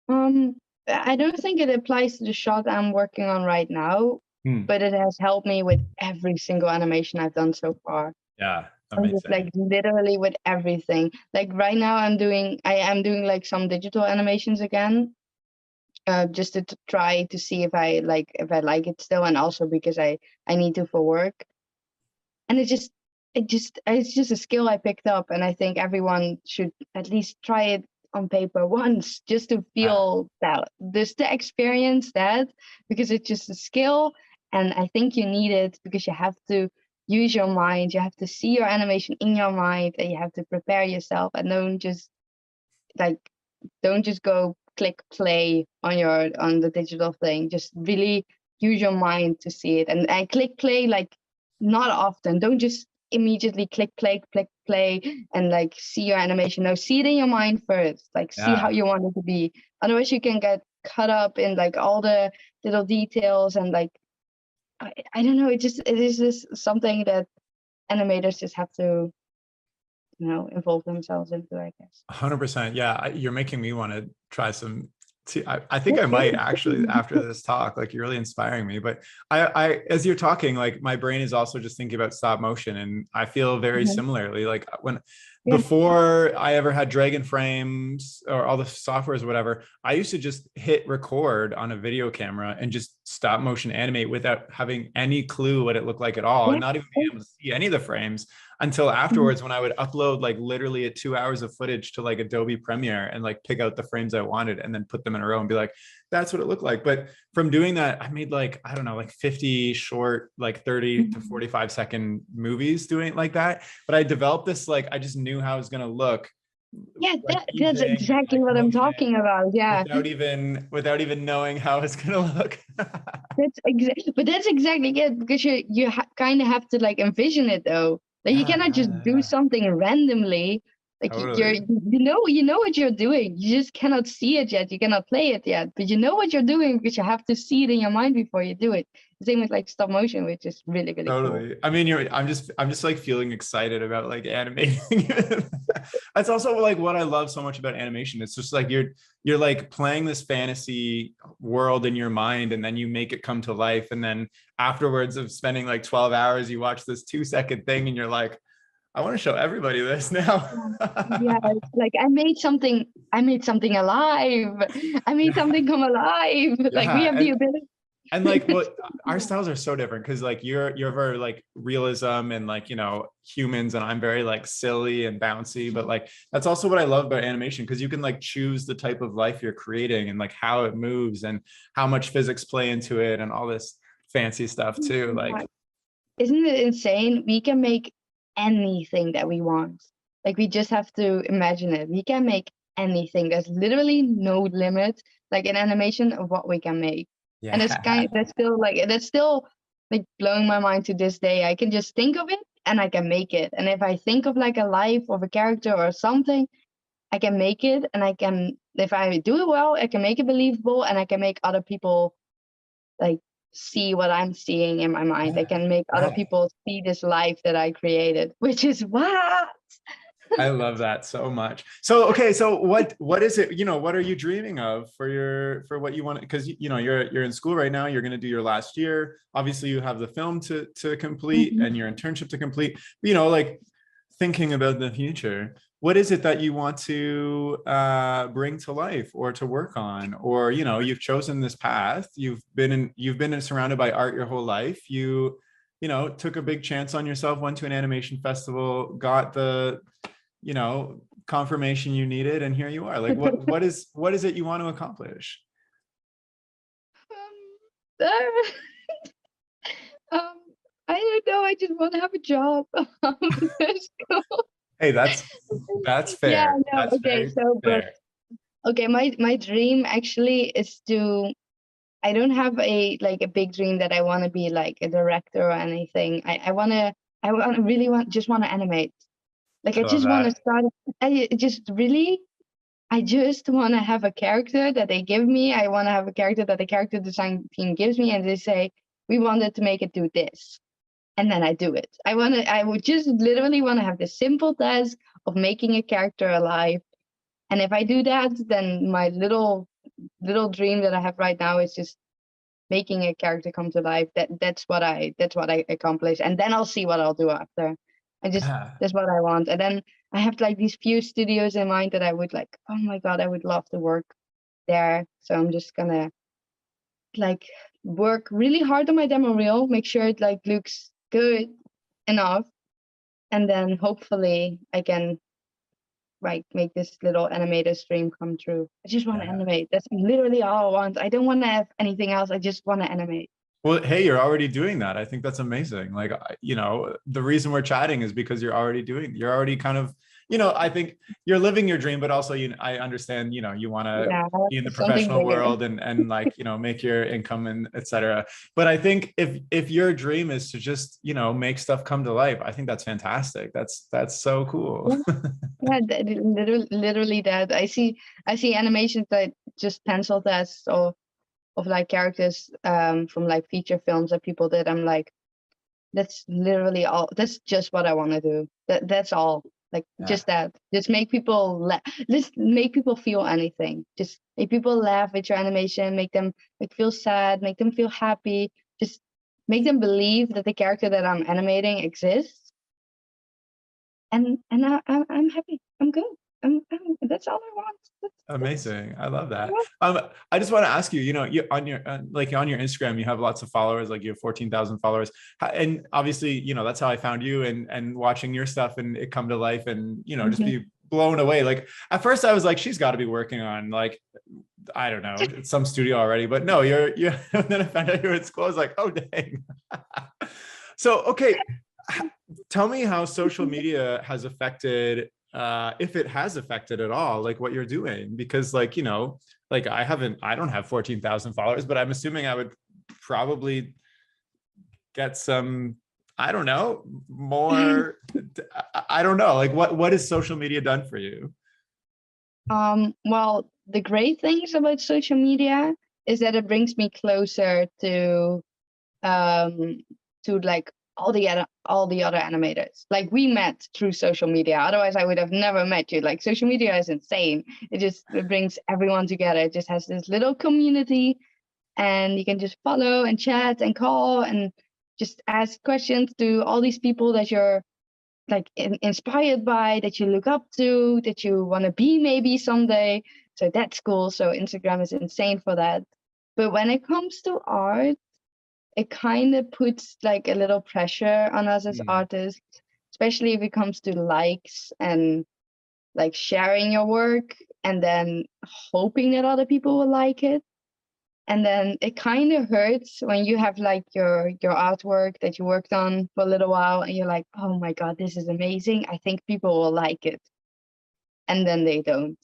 I don't think it applies to the shot I'm working on right now, but it has helped me with every single animation I've done so far. Yeah, amazing. Like literally with everything. Like right now I am doing like some digital animations again. Just to try to see if I like it still, and also because I need to for work. And it's just a skill I picked up, and I think everyone should at least try it on paper once, just to feel that, just to experience that, because it's just a skill, and I think you need it because you have to use your mind, you have to see your animation in your mind, and you have to prepare yourself, and don't just go click play on the digital thing. Just really use your mind to see it, and click play like not often. Don't just immediately click play and like see your animation. No, see it in your mind first, like see how you want it to be. Otherwise you can get cut up in like all the little details, and like I don't know, it is just something that animators just have to, you know, involve themselves into, I guess. 100%. Yeah, you're making me want to try some. I think I might actually after this talk. Like, you're really inspiring me. But as you're talking, like, my brain is also just thinking about stop motion, and I feel very similarly. Like, before I ever had Dragon Frames or all the softwares or whatever, I used to just hit record on a video camera and just stop motion animate without having any clue what it looked like at all, and not even being able to see any of the frames until afterwards, when I would upload like literally 2 hours of footage to like Adobe Premiere and like pick out the frames I wanted and then put them in a row and be like, that's what it looked like. But from doing that, I made like, I don't know, like 50 short, like 30 to 45-second movies doing it like that. But I developed this, like, I just knew how it was going to look. Yeah, like that's exactly like what I'm talking about. Yeah, without even knowing how it's going to look. but that's exactly it, because you kind of have to like envision it though. Like, you cannot just do something randomly. Like, Totally. you know what you're doing. You just cannot see it yet. You cannot play it yet, but you know what you're doing because you have to see it in your mind before you do it. The same with like stop motion, which is really, really Totally. cool. I mean, I'm just like feeling excited about like animating. That's also like what I love so much about animation. It's just like you're like playing this fantasy world in your mind, and then you make it come to life. And then afterwards of spending like 12 hours, you watch this 2-second thing and you're like, I want to show everybody this now. Yeah, it's like I made something alive. I made something come alive. Like, we Yeah. have the ability. And like, well, our styles are so different because like you're very like realism and like, you know, humans, and I'm very like silly and bouncy. But like, that's also what I love about animation, because you can like choose the type of life you're creating and like how it moves and how much physics play into it and all this fancy stuff too. Like, Isn't it insane? We can make anything that we want. Like, we just have to imagine it. We can make anything. There's literally no limit, like in animation, of what we can make. And yeah. that's still like blowing my mind to this day. I can just think of it and I can make it. And if I think of like a life of a character or something, I can make it, and I can, if I do it well, I can make it believable, and I can make other people like see what I'm seeing in my mind. I can make other people see this life that I created, which is what. I love that so much. So, okay. So what is it, you know, what are you dreaming of for what you want? Because, you know, you're in school right now, you're going to do your last year. Obviously you have the film to complete and your internship to complete, you know, like thinking about the future, what is it that you want to bring to life or to work on? Or, you know, you've chosen this path, you've been surrounded by art your whole life. You know, took a big chance on yourself, went to an animation festival, got the, you know, confirmation you needed, and here you are. Like, what is it you want to accomplish? Um, um, I don't know. I just want to have a job. Hey, that's fair. Yeah, no, That's okay. very So, but fair. okay, my dream actually is to. I don't have a like a big dream that I want to be like a director or anything. I really just want to animate. Like, I I love just want to that. start. I just want to have a character that they give me. I want to have a character that the character design team gives me, and they say, we wanted to make it do this, and then I do it. I would just literally want to have the simple task of making a character alive. And if I do that, then my little dream that I have right now is just making a character come to life. That's what I accomplish, and then I'll see what I'll do after. Yeah. That's what I want. And then I have like these few studios in mind that I would like, oh my god, I would love to work there. So I'm just gonna like work really hard on my demo reel, make sure it like looks good enough, and then hopefully I can like make this little animator stream come true. I just want to Yeah. animate. That's literally all I want. I don't want to have anything else. I just want to animate. Well, hey, you're already doing that. I think that's amazing. Like, you know, the reason we're chatting is because you're already kind of, you know, I think you're living your dream, but also, I understand, you know, you want to Yeah, be in the something professional bigger. world and like, you know, make your income and etc. But I think if your dream is to just, you know, make stuff come to life, I think that's fantastic. That's so cool. Yeah, literally that. I see animations that just pencil tests of like characters from like feature films that people did. I'm like, that's literally all. That's just what I want to do. That's all. Like just that. Just make people just make people feel anything. Just make people laugh with your animation. Make them like feel sad. Make them feel happy. Just make them believe that the character that I'm animating exists. And I'm happy. I'm good. That's all I want. Amazing. I love that. I just want to ask you, you on your like on your Instagram, you have lots of followers, like you have 14,000 followers. And obviously, that's how I found you and watching your stuff and it come to life and, just be blown away. Like at first I was like, she's got to be working on like, I don't know, some studio already, but no, you're and then I found out you're at school. I was like, oh, dang. So, okay. Tell me how social media has affected if it has affected at all, like what you're doing, because like, like I don't have 14,000 followers, but I'm assuming I would probably get some, I don't know, more, I don't know, like what has social media done for you? Well, the great things about social media is that it brings me closer to like all the other animators. Like we met through social media, otherwise I would have never met you. Like social media is insane. It brings everyone together. It just has this little community and you can just follow and chat and call and just ask questions to all these people that you're like inspired by, that you look up to, that you want to be maybe someday. So that's cool. So Instagram is insane for that. But when it comes to art, it kind of puts like a little pressure on us as artists, especially if it comes to likes and like sharing your work and then hoping that other people will like it. And then it kind of hurts when you have like your artwork that you worked on for a little while and you're like, oh my God, this is amazing. I think people will like it. And then they don't.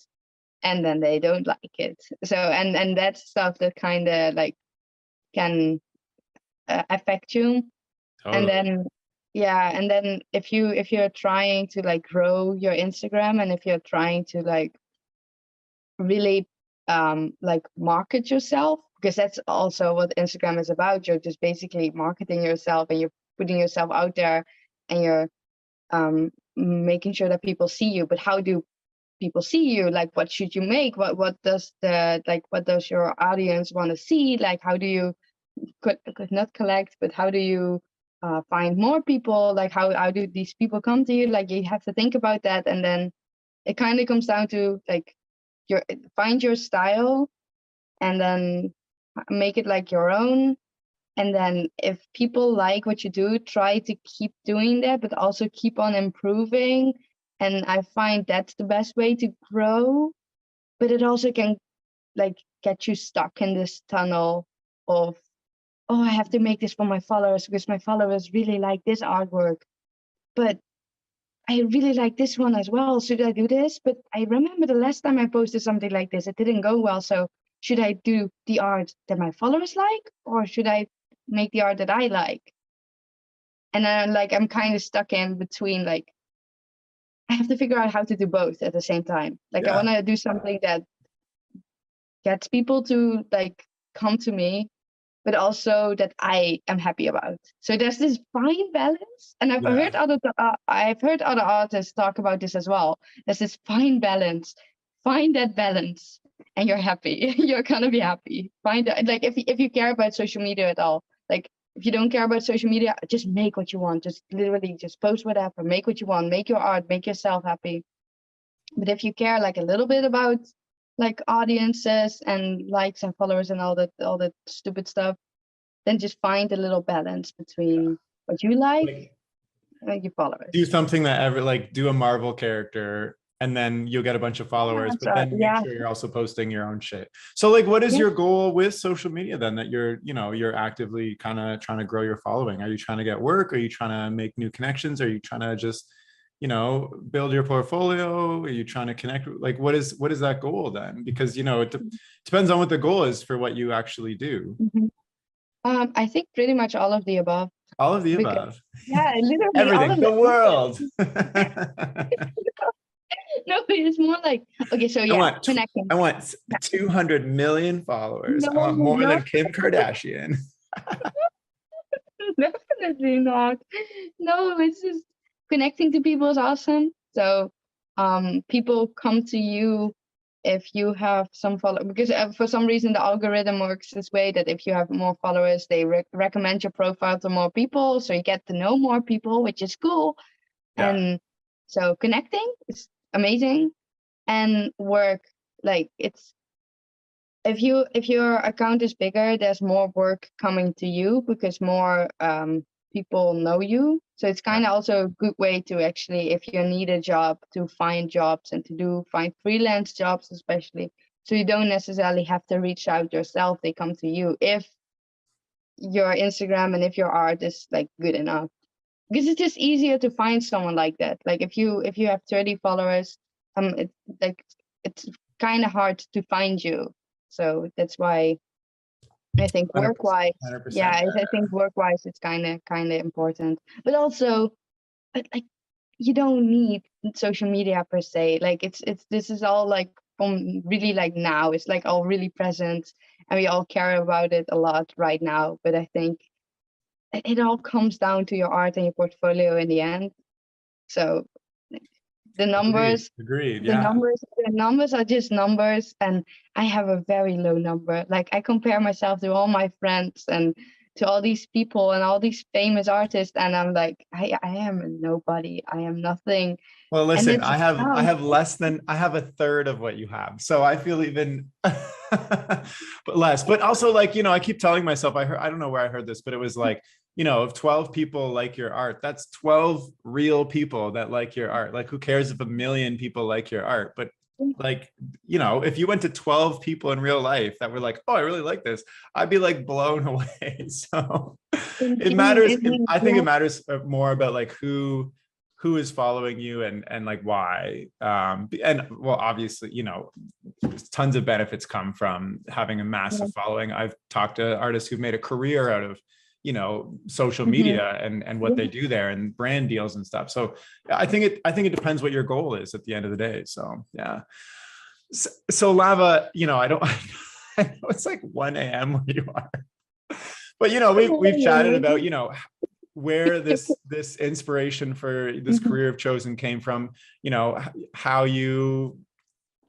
And then they don't like it. So, and that's stuff that kind of like can affect you. Totally. And then and then if you're trying to like grow your Instagram and if you're trying to like really like market yourself, because that's also what Instagram is about. You're just basically marketing yourself and you're putting yourself out there and you're making sure that people see you. But how do people see you? Like what should you make? What does your audience want to see? Like how do you could not collect, but how do you find more people? Like how do these people come to you? Like you have to think about that, and then it kind of comes down to like find your style, and then make it like your own. And then if people like what you do, try to keep doing that, but also keep on improving. And I find that's the best way to grow. But it also can like get you stuck in this tunnel of, oh, I have to make this for my followers because my followers really like this artwork. But I really like this one as well. Should I do this? But I remember the last time I posted something like this, it didn't go well. So should I do the art that my followers like, or should I make the art that I like? And then I'm kind of stuck in between, like, I have to figure out how to do both at the same time. Like I want to do something that gets people to like come to me, but also that I am happy about. So there's this fine balance, and I've heard other artists talk about this as well. There's this fine balance. Find that balance, and you're happy. You're gonna be happy. Find that, like if you care about social media at all. Like if you don't care about social media, just make what you want. Just literally just post whatever. Make what you want. Make your art. Make yourself happy. But if you care like a little bit about like audiences and likes and followers and all that stupid stuff, then just find a little balance between what you like and your followers. Do something that do a Marvel character and then you'll get a bunch of followers, but then make sure you're also posting your own shit. So like, what is your goal with social media then, that you're actively kind of trying to grow your following? Are you trying to get work? Are you trying to make new connections? Are you trying to just build your portfolio? Are you trying to connect? Like, what is that goal then? Because, it depends on what the goal is for what you actually do. I think pretty much all of the above. All of the above. Yeah, literally everything, all of the world. No, it's more like, okay, so I yeah, want connecting. I want 200 million followers. I No, want more no, than Kim Kardashian. definitely not. No, it's just connecting to people is awesome. So people come to you if you have some follow, because for some reason the algorithm works this way that if you have more followers, they recommend your profile to more people, so you get to know more people, which is cool. Yeah. And so connecting is amazing. And work, like it's, if your account is bigger, there's more work coming to you because more people know you. So it's kind of also a good way to actually, if you need a job, to find jobs and to find freelance jobs, especially. So you don't necessarily have to reach out yourself. They come to you if your Instagram and if your art is like good enough. Because it's just easier to find someone like that. Like if you have 30 followers, it's like it's kind of hard to find you. So that's why I think 100%. work-wise, 100%. yeah, I think work-wise it's kind of important. But also, like you don't need social media per se. Like it's this is all like from really like now. It's like all really present, and we all care about it a lot right now. But I think it all comes down to your art and your portfolio in the end. So the Agreed. numbers, Agreed. Yeah. the numbers are just numbers, and I have a very low number. Like I compare myself to all my friends and to all these people and all these famous artists, and I'm like, I am a nobody. I am nothing. Well, And listen, it's I now. have less than I have a third of what you have. So I feel even but less. But also like, I keep telling myself, I don't know where I heard this, but it was like, if 12 people like your art, that's 12 real people that like your art. Like who cares if a million people like your art? But like, if you went to 12 people in real life that were like, oh, I really like this, I'd be like blown away. So it matters. I think it matters more about like who is following you and like why. And well, obviously, tons of benefits come from having a massive following. I've talked to artists who've made a career out of, social media and what they do there and brand deals and stuff. So I think it depends what your goal is at the end of the day. So yeah. So Lava, I don't, I know it's like 1 a.m. where you are, but we've chatted about, where this inspiration for this career of chosen came from, how you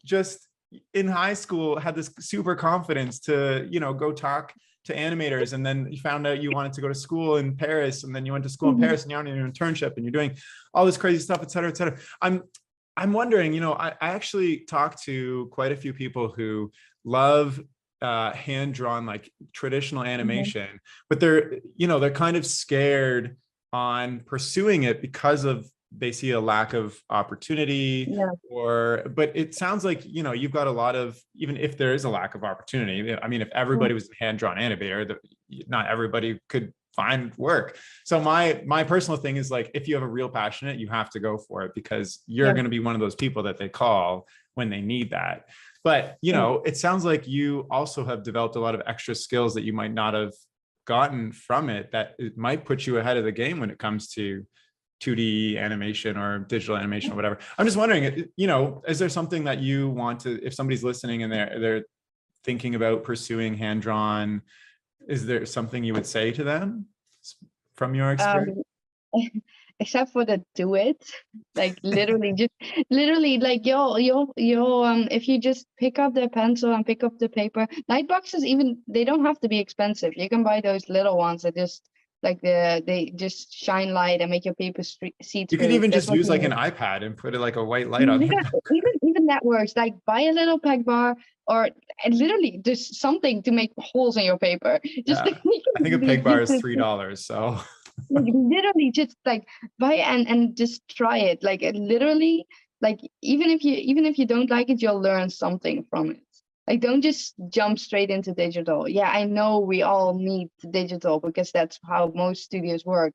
just in high school had this super confidence to, go talk to animators, and then you found out you wanted to go to school in Paris, and then you went to school in Paris, and you're on your internship, and you're doing all this crazy stuff, et cetera, et cetera. I'm wondering, I actually talked to quite a few people who love hand-drawn like traditional animation, but they're kind of scared on pursuing it because of they see a lack of opportunity. But it sounds like you've got a lot of, even if there is a lack of opportunity, I mean, if everybody was a hand-drawn animator, not everybody could find work. So my personal thing is like, if you have a real passion, you have to go for it, because you're going to be one of those people that they call when they need that. But it sounds like you also have developed a lot of extra skills that you might not have gotten from it, that it might put you ahead of the game when it comes to 2D animation or digital animation or whatever. I'm just wondering, is there something that you want to, if somebody's listening and they're thinking about pursuing hand-drawn, is there something you would say to them from your experience? Except for the do it, like literally like you'll if you just pick up the pencil and pick up the paper, light boxes, even they don't have to be expensive. You can buy those little ones that just like they just shine light and make your paper see through. You could even just use like an iPad and put it like a white light on. Even that works. Like buy a little peg bar, or literally just something to make holes in your paper. Just I think a peg bar is $3, so like literally just like buy and just try it. Like literally, like even if you don't like it, you'll learn something from it. Like don't just jump straight into digital. Yeah, I know we all need digital because that's how most studios work.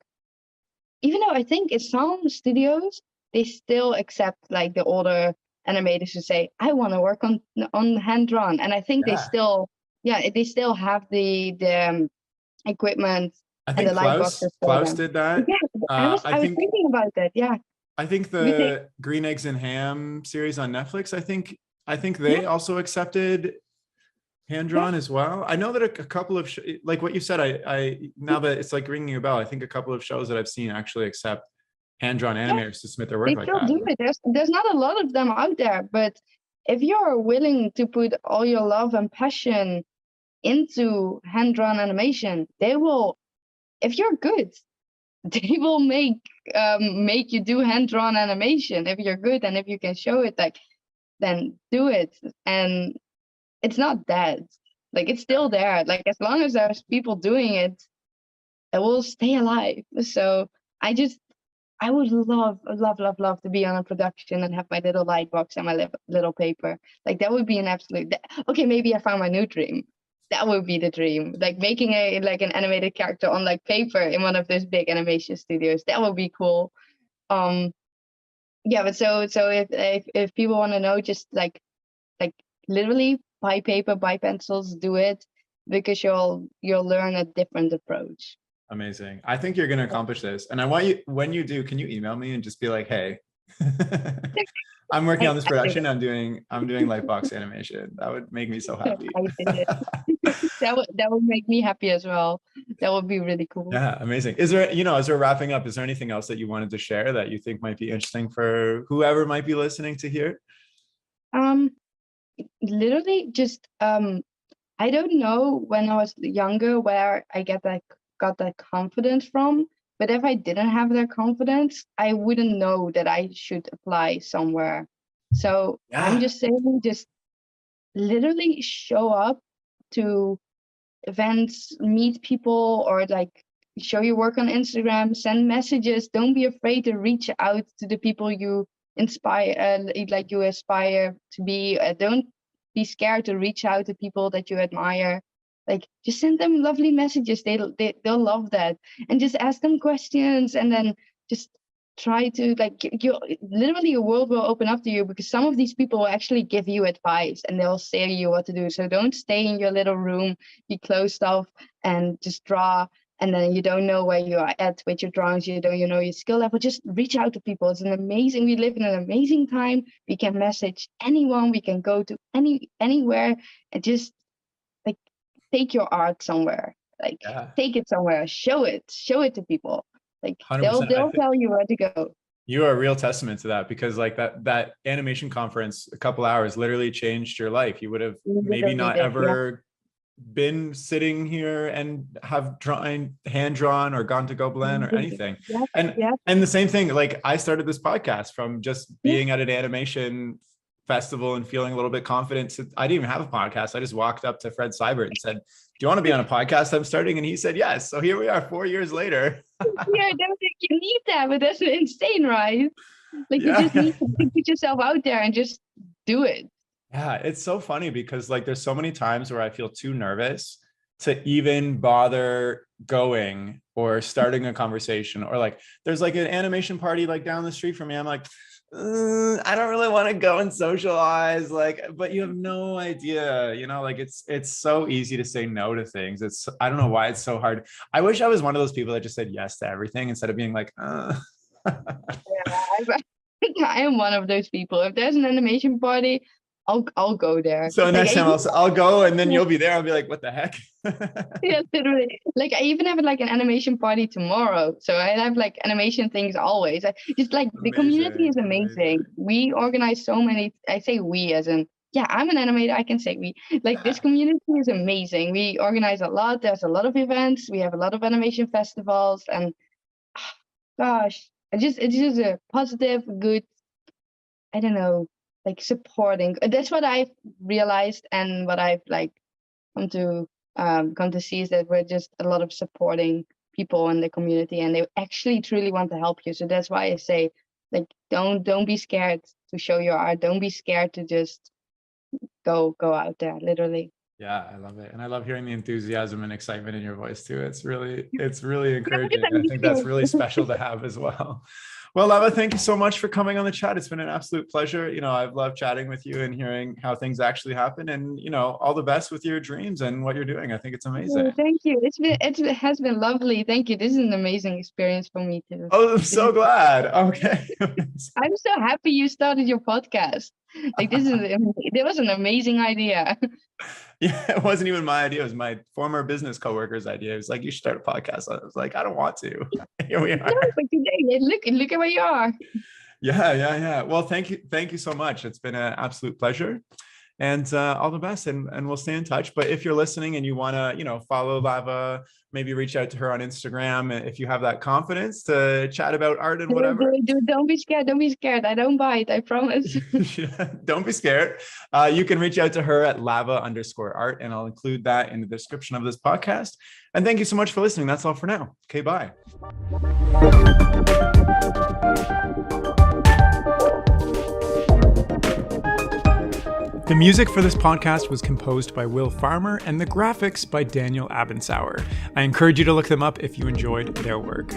Even though I think in some studios they still accept like the older animators who say, I want to work on hand drawn, and I think they still have the I equipment and think the light boxes for Klaus them. did that. Yeah, I was thinking about that. Yeah. I think We take, the Green Eggs and Ham series on Netflix, I think yeah, they also accepted hand yeah, drawn as well. I know that a couple of like what you said, I now that it's like ringing a bell, I think a couple of shows that I've seen actually accept hand drawn yeah. animators to submit their work They like still that. do it. There's not a lot of them out there, but if you're willing to put all your love and passion into hand-drawn animation, they will, if you're good, they will make you do hand-drawn animation if you're good, and if you can show it, like, then do it. And it's not dead. Like, it's still there. Like, as long as there's people doing it, it will stay alive. So I just I would love, love, love, love to be on a production and have my little light box and my little paper. Like, that would be an absolute. Okay, maybe I found my new dream. That would be the dream. Like, making an animated character on like paper in one of those big animation studios. That would be cool. Um, yeah. But so if people want to know, just like literally buy paper, buy pencils, do it, because you'll learn a different approach. Amazing. I think you're going to accomplish this. And I want you, when you do, can you email me and just be like, hey, I'm working on this I did production. I'm doing Lightbox animation. That would make me so it. happy. I did it. That would make me happy as well. That would be really cool. Yeah, amazing. Is there, as we're wrapping up, is there anything else that you wanted to share that you think might be interesting for whoever might be listening to hear? Um, Literally just I don't know when I was younger where I got that confidence from, but if I didn't have that confidence, I wouldn't know that I should apply somewhere. So I'm Yeah. just saying, just literally show up to events, meet people, or like show your work on Instagram, send messages. Don't be afraid to reach out to the people you inspire, like you aspire to be. Don't be scared to reach out to people that you admire. Like, just send them lovely messages. They'll love that, and just ask them questions, and then just try to, like, you literally, a world will open up to you, because some of these people will actually give you advice and they'll say to you what to do. So don't stay in your little room, be closed off, and just draw, and then you don't know where you are at with your drawings, you don't, your skill level. Just reach out to people. It's an amazing, we live in an amazing time. We can message anyone, we can go to anywhere, and just, like, take your art somewhere, like, Yeah. take it somewhere, show it to people. Like, they'll 100%. tell you where to go. You are a real testament to that, because like that animation conference, a couple hours literally changed your life. You would have maybe Literally not did, yeah. ever been sitting here and have hand drawn or gone to Gobelin or anything. Yes, And yes, and the same thing, like I started this podcast from just yes. being at an animation festival and feeling a little bit confident. I didn't even have a podcast. I just walked up to Fred Seibert and said, "Do you want to be on a podcast I'm starting?" And he said yes. So here we are 4 years later. Yeah, don't think you need that, but that's insane, right? Like, you just Yeah. need to put yourself out there and just do it. Yeah, it's so funny because like there's so many times where I feel too nervous to even bother going or starting a conversation, or like there's like an animation party like down the street from me. I'm like, I don't really want to go and socialize, like, but you have no idea, like it's so easy to say no to things. I don't know why it's so hard. I wish I was one of those people that just said yes to everything instead of being like, Yeah, I am one of those people. If there's an animation party, I'll go there. So Like, next time I'll go and then you'll be there. I'll be like, what the heck? yeah, literally. Like, I even have like an animation party tomorrow. So I have like animation things always. Just like, the community is amazing. We organize so many. I say we as in, yeah, I'm an animator. I can say we. Like, this community is amazing. We organize a lot. There's a lot of events. We have a lot of animation festivals, and gosh, it's just a positive, good. I don't know, like, supporting. That's what I've realized, and what I've like come to see, is that we're just a lot of supporting people in the community, and they actually truly want to help you. So that's why I say, like, don't be scared to show your art. Don't be scared to just go out there, literally. Yeah, I love it. And I love hearing the enthusiasm and excitement in your voice too. It's really Yeah, because encouraging. I'm I used think to that's really it. special to have as well. Well, Lava, thank you so much for coming on the chat. It's been an absolute pleasure. I've loved chatting with you and hearing how things actually happen, and all the best with your dreams and what you're doing. I think it's amazing. Thank you. It has been lovely. Thank you. This is an amazing experience for me too. Oh, I'm so glad. Okay. I'm so happy you started your podcast. Like it was an amazing idea. Yeah, it wasn't even my idea. It was my former business coworker's idea. It was like, you should start a podcast. I was like, I don't want to. Here we are. No, but today, look at where you are. Yeah. Well, thank you so much. It's been an absolute pleasure, and all the best. And we'll stay in touch. But if you're listening and you want to, follow Lava, maybe reach out to her on Instagram if you have that confidence to chat about art and whatever. Don't be scared. Don't be scared. I don't bite. I promise. Don't be scared. You can reach out to her at lava_art, and I'll include that in the description of this podcast. And thank you so much for listening. That's all for now. Okay, bye. The music for this podcast was composed by Will Farmer and the graphics by Daniel Abensauer. I encourage you to look them up if you enjoyed their work.